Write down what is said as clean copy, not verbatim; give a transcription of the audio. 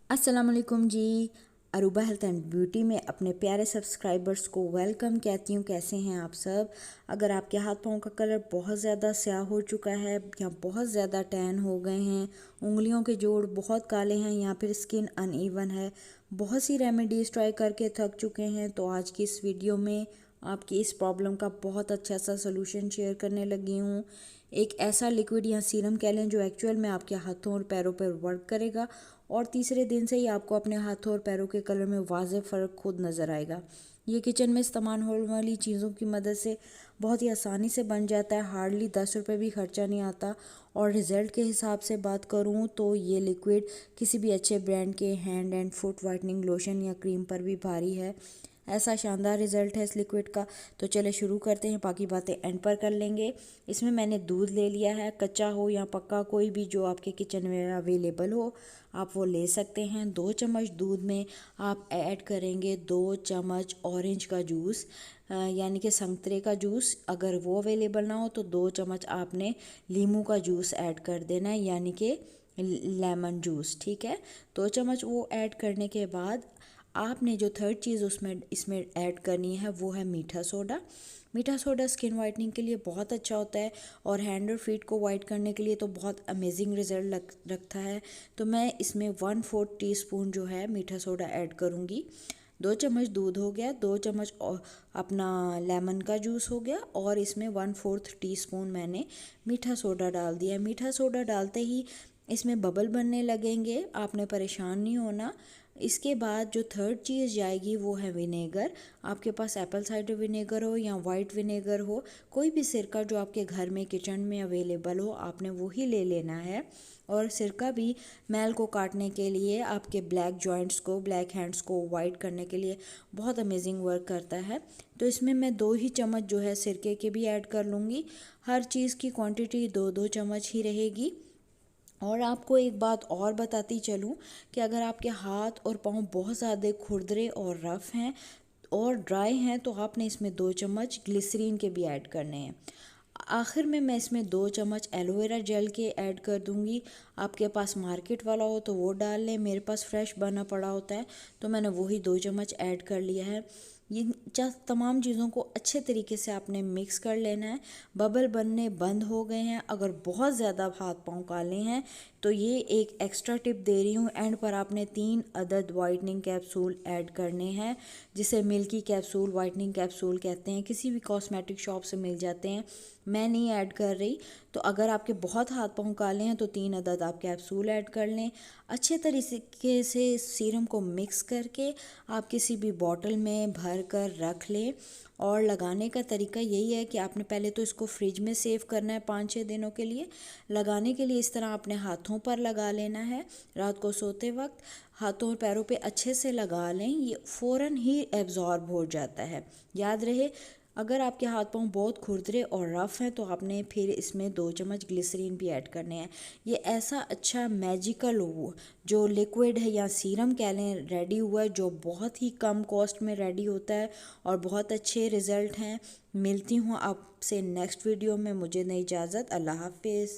अस्सलाम वालेकुम जी। Aruba health and beauty में अपने प्यारे सब्सक्राइबर्स को वेलकम कहती हूँ। कैसे हैं आप सब? अगर आपके हाथ पाँव का कलर बहुत ज़्यादा स्याह हो चुका है या बहुत ज़्यादा टैन हो गए हैं, उंगलियों के जोड़ बहुत काले हैं या फिर स्किन अनइवन है, बहुत सी रेमेडीज़ ट्राई करके थक चुके हैं, तो आज की इस वीडियो में आपकी इस प्रॉब्लम का बहुत अच्छा सा सोल्यूशन शेयर करने लगी हूँ। एक ऐसा लिक्विड या सीरम कह लें जो एक्चुअल में आपके हाथों और पैरों पर वर्क करेगा और तीसरे दिन से ही आपको अपने हाथों और पैरों के कलर में वाज़ेह फ़र्क खुद नज़र आएगा। ये किचन में इस्तेमाल होने वाली चीज़ों की मदद से बहुत ही आसानी से बन जाता है, हार्डली 10 रुपये भी खर्चा नहीं आता। और रिज़ल्ट के हिसाब से बात करूँ तो ये लिक्विड किसी भी अच्छे ब्रांड के hand and foot whitening lotion या क्रीम पर भी भारी है। ऐसा शानदार रिज़ल्ट है इस लिक्विड का। तो चले शुरू करते हैं, बाकी बातें एंड पर कर लेंगे। इसमें मैंने दूध ले लिया है, कच्चा हो या पक्का, कोई भी जो आपके किचन में अवेलेबल हो आप वो ले सकते हैं। 2 चम्मच दूध में आप ऐड करेंगे 2 चम्मच ऑरेंज का जूस, यानी कि संतरे का जूस। अगर वो अवेलेबल ना हो तो 2 चम्मच आपने लीमू का जूस ऐड कर देना है, यानी कि लेमन जूस। ठीक है, 2 चम्मच वो ऐड करने के बाद आपने जो थर्ड चीज़ इसमें ऐड करनी है वो है मीठा सोडा। मीठा सोडा स्किन वाइटनिंग के लिए बहुत अच्छा होता है और हैंड और फीट को वाइट करने के लिए तो बहुत अमेजिंग रिजल्ट रखता है। तो मैं इसमें 1/4 टीस्पून जो है मीठा सोडा ऐड करूँगी। 2 चम्मच दूध हो गया, 2 चम्मच अपना लेमन का जूस हो गया और इसमें 1/4 टीस्पून मैंने मीठा सोडा डाल दिया। मीठा सोडा डालते ही इसमें बबल बनने लगेंगे, आपने परेशान नहीं होना। इसके बाद जो थर्ड चीज़ जाएगी वो है विनेगर। आपके पास एप्पल साइडर विनेगर हो या वाइट विनेगर हो, कोई भी सिरका जो आपके घर में किचन में अवेलेबल हो, आपने वही ले लेना है। और सिरका भी मैल को काटने के लिए, आपके ब्लैक जॉइंट्स को, ब्लैक हैंड्स को वाइट करने के लिए बहुत अमेजिंग वर्क करता है। तो इसमें मैं 2 ही चम्मच जो है सिरके के भी ऐड कर लूँगी। हर चीज़ की क्वांटिटी 2-2 चम्मच ही रहेगी। और आपको एक बात और बताती चलूँ कि अगर आपके हाथ और पाँव बहुत ज़्यादा खुरदरे और रफ़ हैं और ड्राई हैं तो आपने इसमें 2 चम्मच ग्लिसरीन के भी ऐड करने हैं। आखिर में मैं इसमें 2 चम्मच एलोवेरा जेल के ऐड कर दूंगी। आपके पास मार्केट वाला हो तो वो डाल लें, मेरे पास फ्रेश बना पड़ा होता है तो मैंने वही 2 चम्मच ऐड कर लिया है। ये तमाम चीज़ों को अच्छे तरीके से आपने मिक्स कर लेना है। बबल बनने बंद हो गए हैं, अगर बहुत ज़्यादा हाथ पाँव काले हैं तो ये एक एक्स्ट्रा टिप दे रही हूँ, एंड पर आपने 3 अदद वाइटनिंग कैप्सूल ऐड करने हैं, जिसे मिल्की कैप्सूल, वाइटनिंग कैप्सूल कहते हैं। किसी भी कॉस्मेटिक शॉप से मिल जाते हैं, मैं नहीं ऐड कर रही। तो अगर आपके बहुत हाथ पाँव काले हैं तो 3 अदद आप कैप्सूल ऐड कर लें। अच्छे तरीके से इस सीरम को मिक्स करके आप किसी भी बॉटल में भर कर रख लें। और लगाने का तरीका यही है कि आपने पहले तो इसको फ्रिज में सेव करना है 5-6 दिनों के लिए। लगाने के लिए इस तरह अपने हाथों पर लगा लेना है, रात को सोते वक्त हाथों और पैरों पे अच्छे से लगा लें, ये फ़ौरन ही एब्जॉर्ब हो जाता है। याद रहे, अगर आपके हाथ पाँव बहुत खुरदरे और रफ़ हैं तो आपने फिर इसमें 2 चम्मच ग्लिसरीन भी ऐड करने हैं। ये ऐसा अच्छा मैजिकल जो लिक्विड है या सीरम कह लें रेडी हुआ है, जो बहुत ही कम कॉस्ट में रेडी होता है और बहुत अच्छे रिज़ल्ट हैं। मिलती हूँ आपसे नेक्स्ट वीडियो में, मुझे नहीं इजाज़त, अल्लाह हाफिज़।